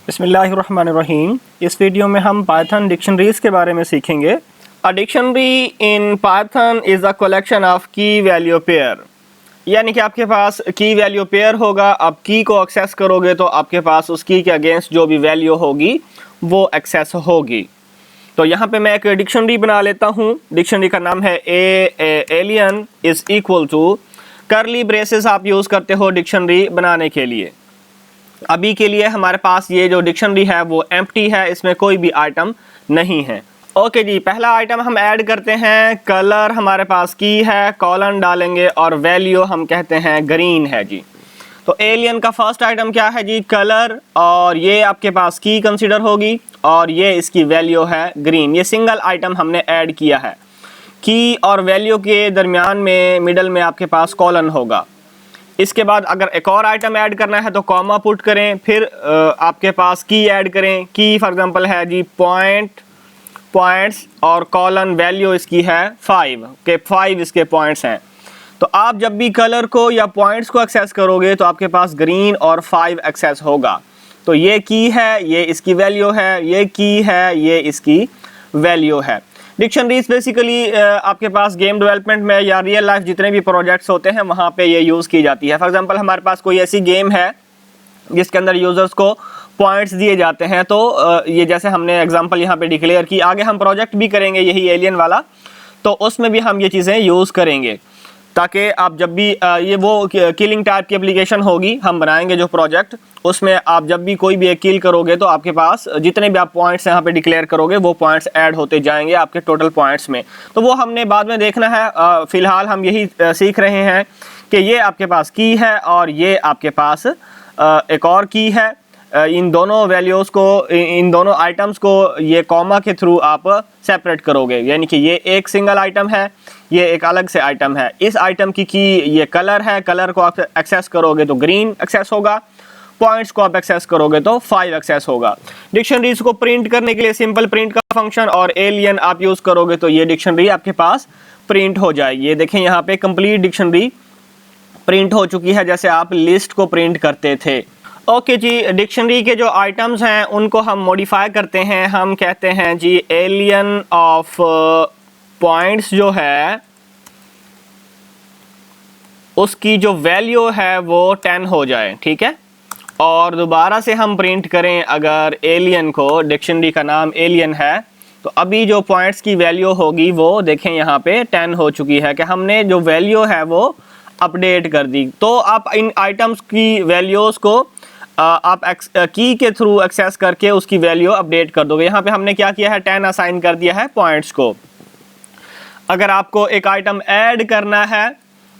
बिस्मिल्लाहिर्रहमानिर्रहीम। इस वीडियो में हम पाइथन डिक्शनरीज के बारे में सीखेंगे। A dictionary in Python is a collection of की वैल्यू पेयर, यानी कि आपके पास की वैल्यू पेयर होगा। आप की को एक्सेस करोगे तो आपके पास उस की के अगेंस्ट जो भी वैल्यू होगी वो एक्सेस होगी। तो यहाँ पे मैं एक डिक्शनरी बना लेता हूँ। डिक्शनरी का नाम है alien is equal to curly braces आप यूज़ करते हो डिक्शनरी बनाने के लिए। अभी के लिए हमारे पास ये जो डिक्शनरी है वो एम्प्टी है, इसमें कोई भी आइटम नहीं है। ओके जी, पहला आइटम हम ऐड करते हैं। कलर हमारे पास की है, कॉलन डालेंगे और वैल्यू हम कहते हैं ग्रीन है जी। तो एलियन का फर्स्ट आइटम क्या है जी? कलर, और ये आपके पास की कंसीडर होगी और ये इसकी वैल्यू है ग्रीन। ये सिंगल आइटम हमने ऐड किया है। की और वैल्यू के दरमियान में मिडल में आपके पास कॉलन होगा। इसके बाद अगर एक और आइटम ऐड करना है तो कॉमा पुट करें, फिर आपके पास की ऐड करें। की फॉर एग्जांपल है जी पॉइंट्स और कॉलन वैल्यू इसकी है 5 के 5 इसके पॉइंट्स हैं। तो आप जब भी कलर को या पॉइंट्स को एक्सेस करोगे तो आपके पास ग्रीन और 5 एक्सेस होगा। तो ये की है, ये इसकी वैल्यू है, ये की है, ये इसकी वैल्यू है। डिक्शनरीज बेसिकली आपके पास गेम डेवलपमेंट में या रियल लाइफ जितने भी प्रोजेक्ट्स होते हैं वहाँ पे ये यूज़ की जाती है। फॉर एग्जांपल हमारे पास कोई ऐसी गेम है जिसके अंदर यूज़र्स को पॉइंट्स दिए जाते हैं, तो ये जैसे हमने एग्जांपल यहाँ पे डिक्लेयर की, आगे हम प्रोजेक्ट भी करेंगे यही एलियन वाला, तो उसमें भी हम ये चीज़ें यूज़ करेंगे ताकि आप जब भी ये वो किलिंग टाइप की एप्लीकेशन होगी, हम बनाएंगे जो प्रोजेक्ट, उसमें आप जब भी कोई भी एक किल करोगे तो आपके पास जितने भी आप पॉइंट्स यहाँ पे डिक्लेयर करोगे वो पॉइंट्स ऐड होते जाएंगे आपके टोटल पॉइंट्स में। तो वो हमने बाद में देखना है। फिलहाल हम यही सीख रहे हैं कि ये आपके पास की है और ये आपके पास एक और की है। इन दोनों वैल्यूज़ को, इन दोनों आइटम्स को ये कॉमा के थ्रू आप सेपरेट करोगे, यानी कि ये एक सिंगल आइटम है, ये एक अलग से आइटम है। इस आइटम की ये कलर है, कलर को आप एक्सेस करोगे तो ग्रीन एक्सेस होगा, पॉइंट्स को आप एक्सेस करोगे तो 5 एक्सेस होगा। डिक्शनरीज को प्रिंट करने के लिए सिंपल प्रिंट का फंक्शन और एलियन आप यूज़ करोगे तो ये डिक्शनरी आपके पास प्रिंट हो जाएगी। ये देखें यहाँ पे कंप्लीट डिक्शनरी प्रिंट हो चुकी है जैसे आप लिस्ट को प्रिंट करते थे। ओके जी, डिक्शनरी के जो आइटम्स हैं उनको हम मॉडिफाई करते हैं। हम कहते हैं जी एलियन ऑफ पॉइंट्स जो है उसकी जो वैल्यू है वो 10 हो जाए, ठीक है। और दोबारा से हम प्रिंट करें अगर एलियन को, डिक्शनरी का नाम एलियन है, तो अभी जो पॉइंट्स की वैल्यू होगी वो देखें यहाँ पे 10 हो चुकी है कि हमने जो वैल्यू है वो अपडेट कर दी। तो आप इन आइटम्स की वैल्यूज़ को आप की के थ्रू एक्सेस करके उसकी वैल्यू अपडेट कर दोगे। यहाँ पे हमने क्या किया है, 10 असाइन कर दिया है पॉइंट्स को। अगर आपको एक आइटम ऐड करना है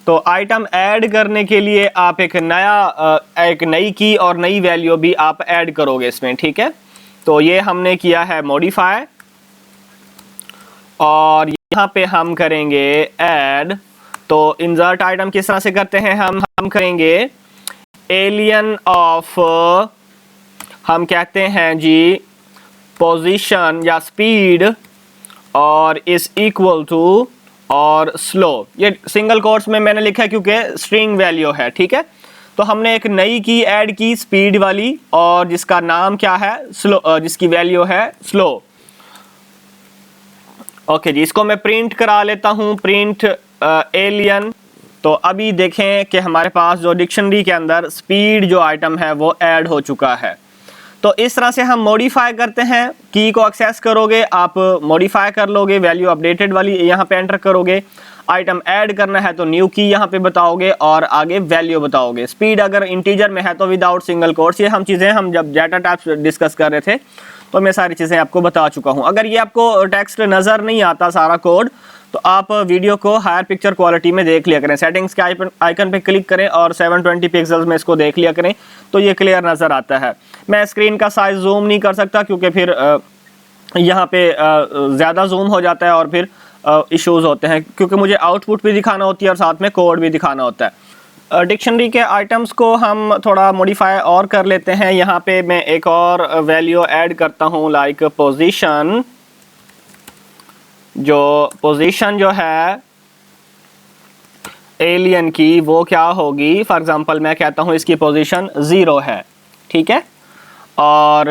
तो आइटम ऐड करने के लिए आप एक नई की और नई वैल्यू भी आप ऐड करोगे इसमें, ठीक है। तो ये हमने किया है मॉडिफाई और यहाँ पे हम करेंगे ऐड। तो इंसर्ट आइटम किस तरह से करते हैं, हम करेंगे एलियन ऑफ, हम कहते हैं जी पोजीशन या स्पीड और इज इक्वल टू और स्लो। ये सिंगल कोट्स में मैंने लिखा है क्योंकि स्ट्रिंग वैल्यू है, ठीक है। तो हमने एक नई की ऐड की स्पीड वाली और जिसका नाम क्या है स्लो, जिसकी वैल्यू है स्लो। ओके जी, इसको मैं प्रिंट करा लेता हूँ, प्रिंट एलियन। तो अभी देखें कि हमारे पास जो डिक्शनरी के अंदर स्पीड जो आइटम है वो ऐड हो चुका है। तो इस तरह से हम मॉडिफाई करते हैं। की को एक्सेस करोगे, आप मॉडिफाई कर लोगे, वैल्यू अपडेटेड वाली यहाँ पे एंटर करोगे। आइटम ऐड करना है तो न्यू की यहाँ पे बताओगे और आगे वैल्यू बताओगे। स्पीड अगर इंटीजर में है तो विदाउट सिंगल कोट्स। ये चीज़ें हम जब डाटा टाइप्स डिस्कस कर रहे थे तो मैं सारी चीज़ें आपको बता चुका हूँ। अगर ये आपको टेक्स्ट नज़र नहीं आता सारा कोड तो आप वीडियो को हायर पिक्चर क्वालिटी में देख लिया करें। सेटिंग्स के आइकन पे क्लिक करें और 720 पिक्सल्स में इसको देख लिया करें तो ये क्लियर नज़र आता है। मैं स्क्रीन का साइज जूम नहीं कर सकता क्योंकि फिर यहाँ पे ज़्यादा जूम हो जाता है और फिर इश्यूज़ होते हैं, क्योंकि मुझे आउटपुट भी दिखाना होती है और साथ में कोड भी दिखाना होता है। डिक्शनरी के आइटम्स को हम थोड़ा मॉडिफाई और कर लेते हैं। यहाँ पे मैं एक और वैल्यू ऐड करता हूँ, लाइक पोजीशन। जो पोजीशन जो है एलियन की वो क्या होगी, फॉर एग्जांपल मैं कहता हूँ इसकी पोजीशन 0 है, ठीक है। और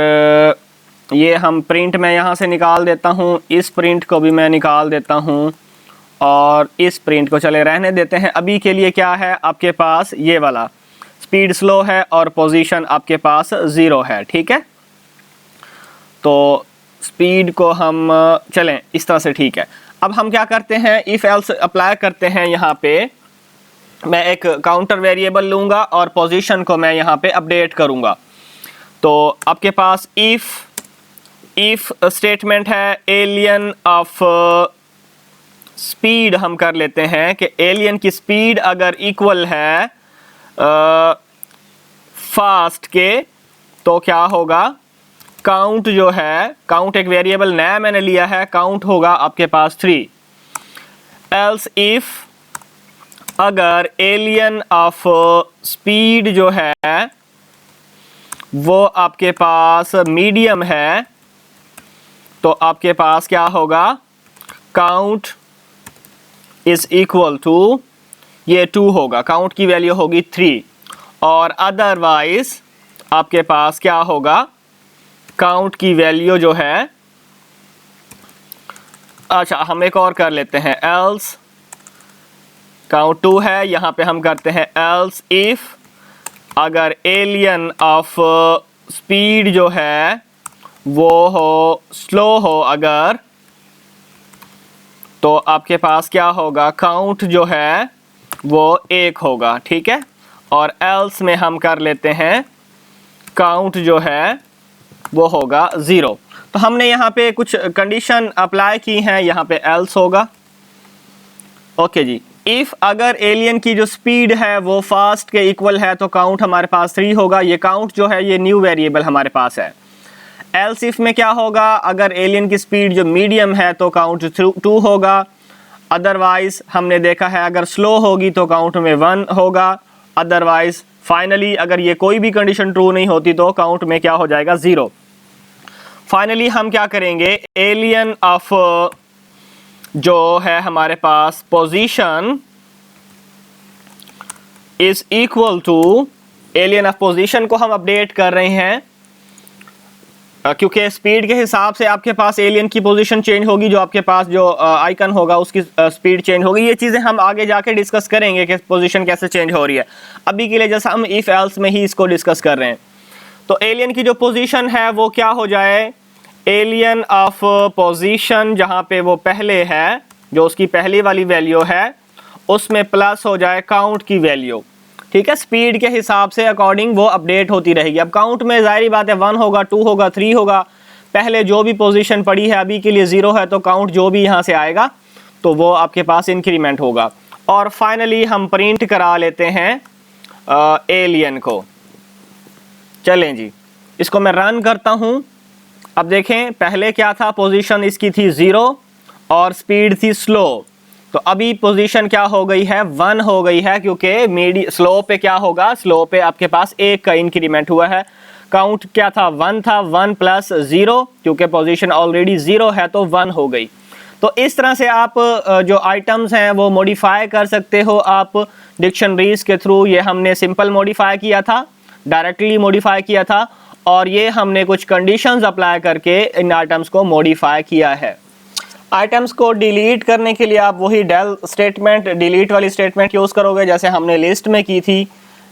ये हम प्रिंट में यहाँ से निकाल देता हूँ, इस प्रिंट को भी मैं निकाल देता हूँ और इस प्रिंट को चले रहने देते हैं। अभी के लिए क्या है आपके पास, ये वाला स्पीड स्लो है और पोजीशन आपके पास 0 है। ठीक है, तो स्पीड को हम चलें इस तरह से, ठीक है। अब हम क्या करते हैं, इफ एल्स अप्लाई करते हैं। यहाँ पे मैं एक काउंटर वेरिएबल लूँगा और पोजीशन को मैं यहाँ पे अपडेट करूँगा। तो आपके पास इफ स्टेटमेंट है एलियन ऑफ स्पीड, हम कर लेते हैं कि एलियन की स्पीड अगर इक्वल है फास्ट के, तो क्या होगा, काउंट जो है, काउंट एक वेरिएबल नया मैंने लिया है, काउंट होगा आपके पास 3। एल्स इफ अगर एलियन ऑफ स्पीड जो है वो आपके पास मीडियम है, तो आपके पास क्या होगा, काउंट इज इक्वल टू, ये 2 होगा, काउंट की वैल्यू होगी 3। और अदरवाइज आपके पास क्या होगा, काउंट की वैल्यू जो है, अच्छा हम एक और कर लेते हैं, एल्स काउंट 2 है, यहाँ पे हम करते हैं एल्स इफ अगर एलियन ऑफ स्पीड जो है वो हो स्लो हो अगर, तो आपके पास क्या होगा, काउंट जो है वो 1 होगा। ठीक है, और एल्स में हम कर लेते हैं काउंट जो है वो होगा 0। तो हमने यहाँ पे कुछ कंडीशन अप्लाई की हैं, यहाँ पे एल्स होगा। ओके जी, इफ अगर एलियन की जो स्पीड है वो फास्ट के इक्वल है, तो काउंट हमारे पास 3 होगा। ये काउंट जो है ये न्यू वेरिएबल हमारे पास है। एल्स इफ में क्या होगा, अगर एलियन की स्पीड जो मीडियम है तो काउंट 2 होगा। अदरवाइज हमने देखा है अगर स्लो होगी तो काउंट में 1 होगा। अदरवाइज फाइनली अगर ये कोई भी कंडीशन ट्रू नहीं होती तो काउंट में क्या हो जाएगा, 0। फाइनली हम क्या करेंगे, एलियन ऑफ जो है हमारे पास position is equal to, alien of position को हम अपडेट कर रहे हैं क्योंकि स्पीड के हिसाब से आपके पास एलियन की पोजीशन चेंज होगी, जो आपके पास जो आइकन होगा उसकी स्पीड चेंज होगी। ये चीज़ें हम आगे जाके डिस्कस करेंगे कि पोजीशन कैसे चेंज हो रही है। अभी के लिए जैसा हम इफ एल्स में ही इसको डिस्कस कर रहे हैं, तो एलियन की जो पोजीशन है वो क्या हो जाए, एलियन ऑफ पोजीशन जहाँ पे वो पहले है, जो उसकी पहली वाली वैल्यू है, उसमें प्लस हो जाए काउंट की वैल्यू। ठीक है, स्पीड के हिसाब से अकॉर्डिंग वो अपडेट होती रहेगी। अब काउंट में जाहिर बात है 1 होगा, 2 होगा, 3 होगा। पहले जो भी पोजीशन पड़ी है अभी के लिए 0 है, तो काउंट जो भी यहाँ से आएगा तो वो आपके पास इंक्रीमेंट होगा। और फाइनली हम प्रिंट करा लेते हैं एलियन को। चलें जी, इसको मैं रन करता हूँ। अब देखें पहले क्या था, पोजीशन इसकी थी 0 और स्पीड थी स्लो। तो अभी पोजीशन क्या हो गई है, 1 हो गई है, क्योंकि स्लो पे क्या होगा, स्लो पे आपके पास 1 का इंक्रीमेंट हुआ है। काउंट क्या था, 1 था, 1 प्लस 0, क्योंकि पोजीशन ऑलरेडी 0 है तो 1 हो गई। तो इस तरह से आप जो आइटम्स हैं वो मॉडिफाई कर सकते हो आप डिक्शनरीज के थ्रू। ये हमने सिंपल मॉडिफाई किया था, डायरेक्टली मॉडिफाई किया था, और ये हमने कुछ कंडीशंस अप्लाई करके इन आइटम्स को मॉडिफाई किया है। आइटम्स को डिलीट करने के लिए आप वही डेल स्टेटमेंट, डिलीट वाली स्टेटमेंट यूज़ करोगे जैसे हमने लिस्ट में की थी।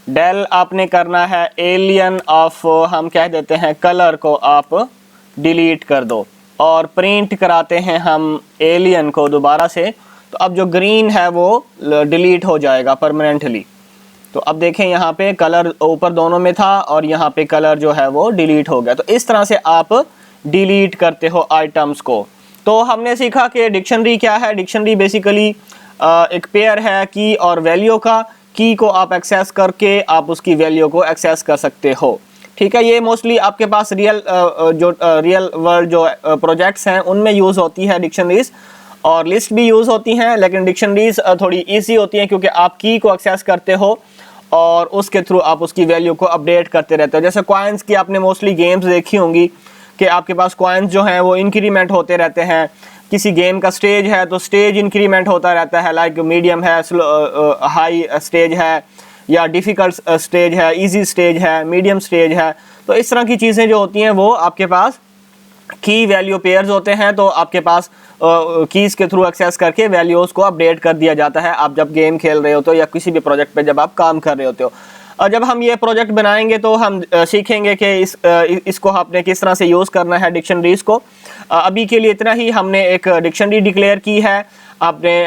डेल आपने करना है एलियन ऑफ, हम कह देते हैं कलर को आप डिलीट कर दो, और प्रिंट कराते हैं हम एलियन को दोबारा से। तो अब जो ग्रीन है वो डिलीट हो जाएगा परमानेंटली। तो अब देखें यहाँ पे कलर ऊपर दोनों में था और यहाँ पे कलर जो है वो डिलीट हो गया। तो इस तरह से आप डिलीट करते हो आइटम्स को। तो हमने सीखा कि डिक्शनरी क्या है। डिक्शनरी बेसिकली एक पेयर है की और वैल्यू का। की को आप एक्सेस करके आप उसकी वैल्यू को एक्सेस कर सकते हो। ठीक है, ये मोस्टली आपके पास रियल वर्ल्ड जो प्रोजेक्ट्स हैं उनमें यूज़ होती है डिक्शनरीज, और लिस्ट भी यूज़ होती हैं, लेकिन डिक्शनरीज थोड़ी ईजी होती हैं क्योंकि आप की को एक्सेस करते हो और उसके थ्रू आप उसकी वैल्यू को अपडेट करते रहते हो। जैसे कॉइन्स की आपने मोस्टली गेम्स देखी होंगी कि आपके पास कॉइन्स जो हैं वो इंक्रीमेंट होते रहते हैं। किसी गेम का स्टेज है तो स्टेज इंक्रीमेंट होता रहता है, लाइक मीडियम है, हाई स्टेज है, या डिफ़िकल्ट स्टेज है, इजी स्टेज है, मीडियम स्टेज है। तो इस तरह की चीज़ें जो होती हैं वो आपके पास की वैल्यू पेयर्स होते हैं। तो आपके पास कीज़ के थ्रू एक्सेस करके वैल्यूज़ को अपडेट कर दिया जाता है आप जब गेम खेल रहे होते हो या किसी भी प्रोजेक्ट पे जब आप काम कर रहे होते हो। जब हम ये प्रोजेक्ट बनाएंगे तो हम सीखेंगे कि इसको आपने किस तरह से यूज़ करना है डिक्शनरीज़ को। अभी के लिए इतना ही। हमने एक डिक्शनरी डिक्लेयर की है,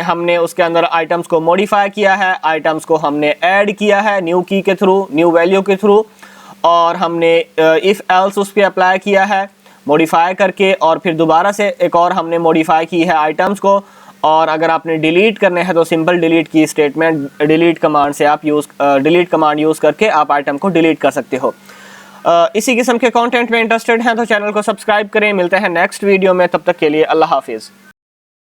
हमने उसके अंदर आइटम्स को मॉडिफाई किया है, आइटम्स को हमने ऐड किया है न्यू की के थ्रू, न्यू वैल्यू के थ्रू, और हमने इफ़ एल्स उस पर अप्लाई किया है मॉडिफाई करके, और फिर दोबारा से एक और हमने मॉडिफाई की है आइटम्स को। और अगर आपने डिलीट करने हैं तो सिंपल डिलीट की स्टेटमेंट, डिलीट कमांड से आप डिलीट कमांड यूज़ करके आप आइटम को डिलीट कर सकते हो। इसी किस्म के कंटेंट में इंटरेस्टेड हैं तो चैनल को सब्सक्राइब करें। मिलते हैं नेक्स्ट वीडियो में, तब तक के लिए अल्लाह हाफिज़।